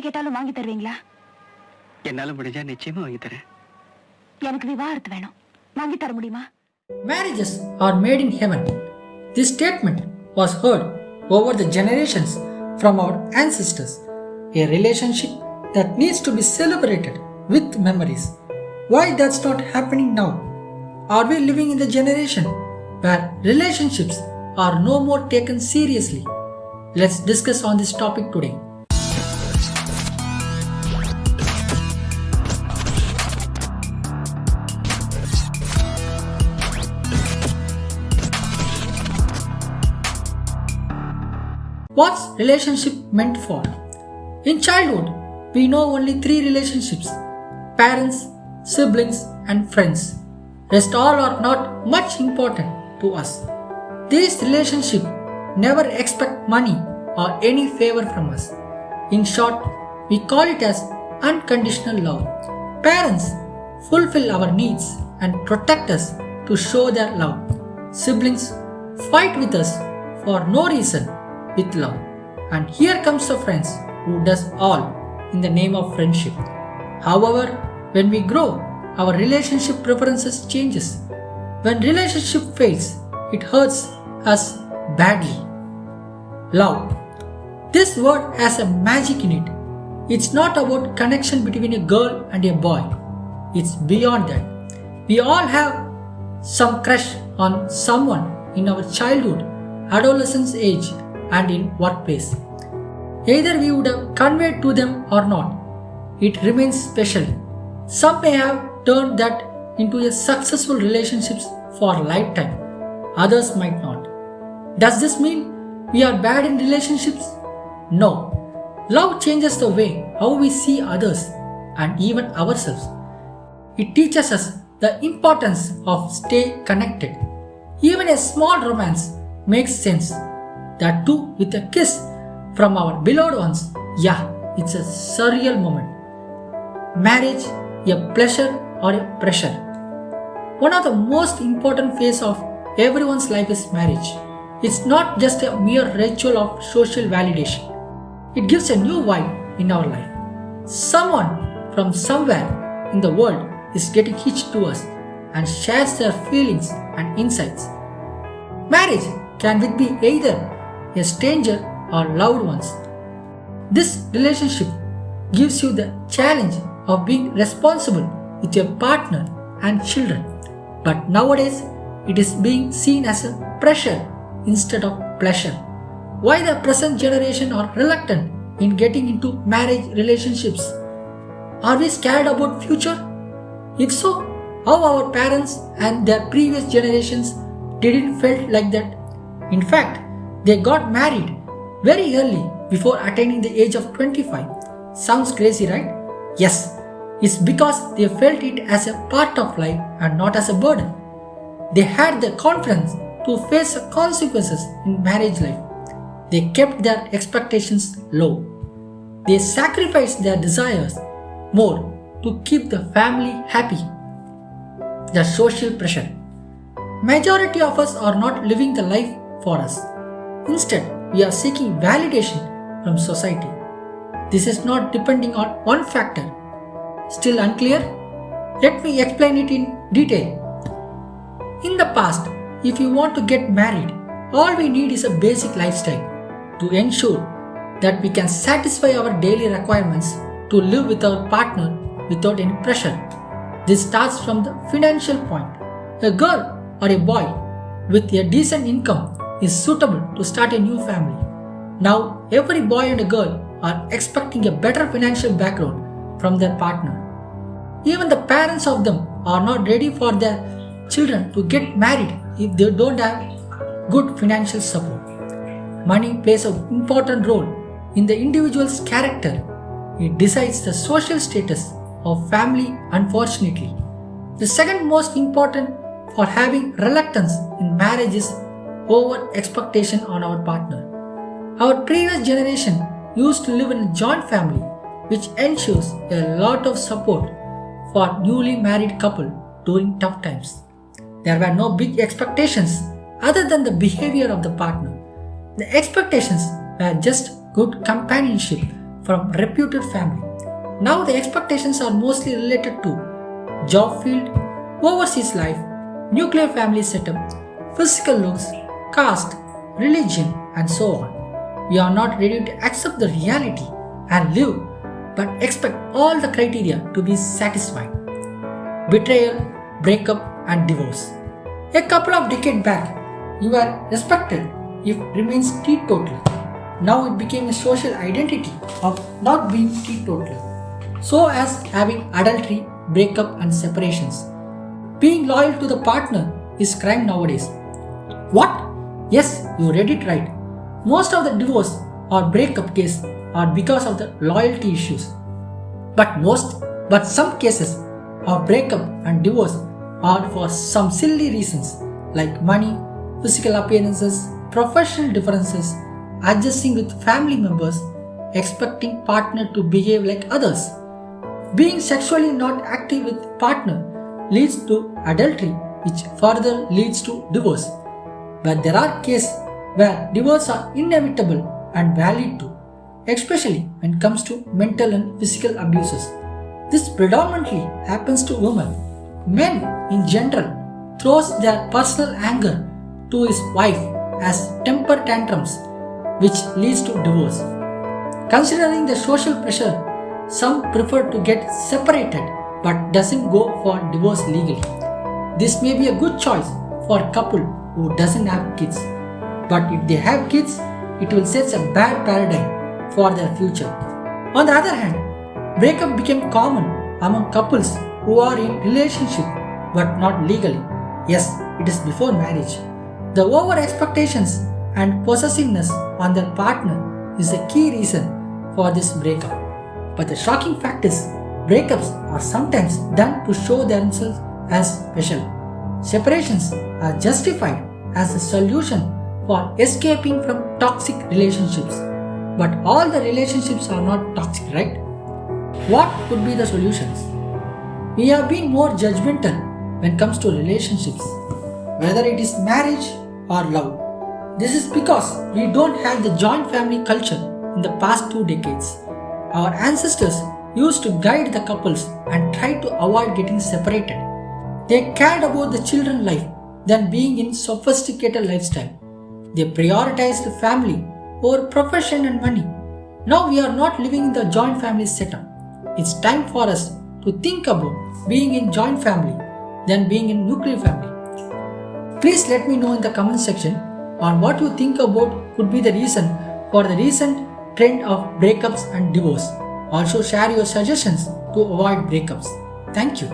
கேட்டாலும் வாங்கி தருவீங்களா? என்னால முடிஞ்சா நிச்சயமா வாங்கி தரேன். எனக்கு விவாகரத்து வேணும். வாங்கி தர முடியுமா? Marriages are made in heaven. This statement was heard over the generations from our ancestors. A relationship that needs to be celebrated with memories. Why that's not happening now? Are we living in the generation where relationships are no more taken seriously? Let's discuss on this topic today. What's relationship meant for? In childhood, we know only 3 relationships: parents, siblings, and friends. Rest all are not much important to us. These relationships never expect money or any favor from us. In short, we call it as unconditional love. Parents fulfill our needs and protect us to show their love. Siblings fight with us for no reason with love. And here comes the friends who does all in the name of friendship. However, when we grow, our relationship preferences changes. When relationship fails, it hurts us badly. Love. This word has a magic in it. It's not about connection between a girl and a boy. It's beyond that. We all have some crush on someone in our childhood, adolescence age, and in workplace. Either we would have conveyed to them or not, it remains special. Some may have turned that into a successful relationships for a lifetime. Others might not. Does this mean we are bad in relationships? No. Love changes the way how we see others and even ourselves. It teaches us the importance of stay connected. Even a small romance makes sense. That too with a kiss from our beloved ones. Yeah, it's a surreal moment. Marriage, a pleasure or a pressure? One of the most important phases of everyone's life is marriage. It's not just a mere ritual of social validation. It gives a new vibe in our life. Someone from somewhere in the world is getting hitched to us and shares their feelings and insights. Marriage can be either a stranger or loved ones. This relationship gives you the challenge of being responsible with your partner and children. But nowadays, it is being seen as a pressure instead of pleasure. Why the present generation are reluctant in getting into marriage relationships? Are we scared about future? If so, how our parents and their previous generations didn't felt like that? In fact, they got married very early before attaining the age of 25. Sounds crazy, right? Yes, it's because they felt it as a part of life and not as a burden. They had the confidence to face the consequences in marriage life. They kept their expectations low. They sacrificed their desires more to keep the family happy. The social pressure. Majority of us are not living the life for us. Instead, we are seeking validation from society. This is not depending on one factor. Still unclear? Let me explain it in detail. In the past, if you want to get married, all we need is a basic lifestyle to ensure that we can satisfy our daily requirements to live with our partner without any pressure. This starts from the financial point. A girl or a boy with a decent income is suitable to start a new family. Now, every boy and a girl are expecting a better financial background from their partner. Even the parents of them are not ready for their children to get married if they don't have good financial support. Money plays an important role in the individual's character. It decides the social status of family, unfortunately. The second most important for having reluctance in marriage is over expectation on our partner. Our previous generation used to live in a joint family, which ensures a lot of support for newly married couple during tough times. There were no big expectations other than the behavior of the partner. The expectations were just good companionship from reputed family. Now the expectations are mostly related to job field, overseas life, nuclear family setup, physical looks, caste, religion, and so on. We are not ready to accept the reality and live, but expect all the criteria to be satisfied. Betrayal, breakup, and divorce. A couple of decades back, you were respected if remains teetotal. Now it became a social identity of not being teetotal, so as having adultery, breakup, and separations. Being loyal to the partner is crime nowadays. What? Yes, you read it right. Most of the divorce or breakup cases are because of the loyalty issues. But some cases of breakup and divorce are for some silly reasons like money, physical appearances, professional differences, adjusting with family members, expecting partner to behave like others. Being sexually not active with partner leads to adultery, which further leads to divorce. But there are cases where divorce are inevitable and valid too, especially when it comes to mental and physical abuses. This predominantly happens to women. Men in general throws their personal anger to his wife as temper tantrums, which leads to divorce. Considering the social pressure, some prefer to get separated but doesn't go for divorce legally. This may be a good choice for a couple who doesn't have kids, but if they have kids, it will set a bad paradigm for their future. On the other hand, breakup became common among couples who are in relationship but not legally. Yes, it is before marriage. The over expectations and possessiveness on their partner is a key reason for this breakup. But the shocking fact is, breakups are sometimes done to show themselves as special. Separations are justified as a solution for escaping from toxic relationships. But all the relationships are not toxic, right? What could be the solutions? We have been more judgmental when it comes to relationships, whether it is marriage or love. This is because we don't have the joint family culture in the past 2 decades. Our ancestors used to guide the couples and try to avoid getting separated. They cared about the children's life than being in sophisticated lifestyle. They prioritized family over profession and money. Now we are not living in the joint family setup. It's time for us to think about being in joint family than being in nuclear family. Please let me know in the comment section on what you think about could be the reason for the recent trend of breakups and divorce. Also share your suggestions to avoid breakups. Thank you.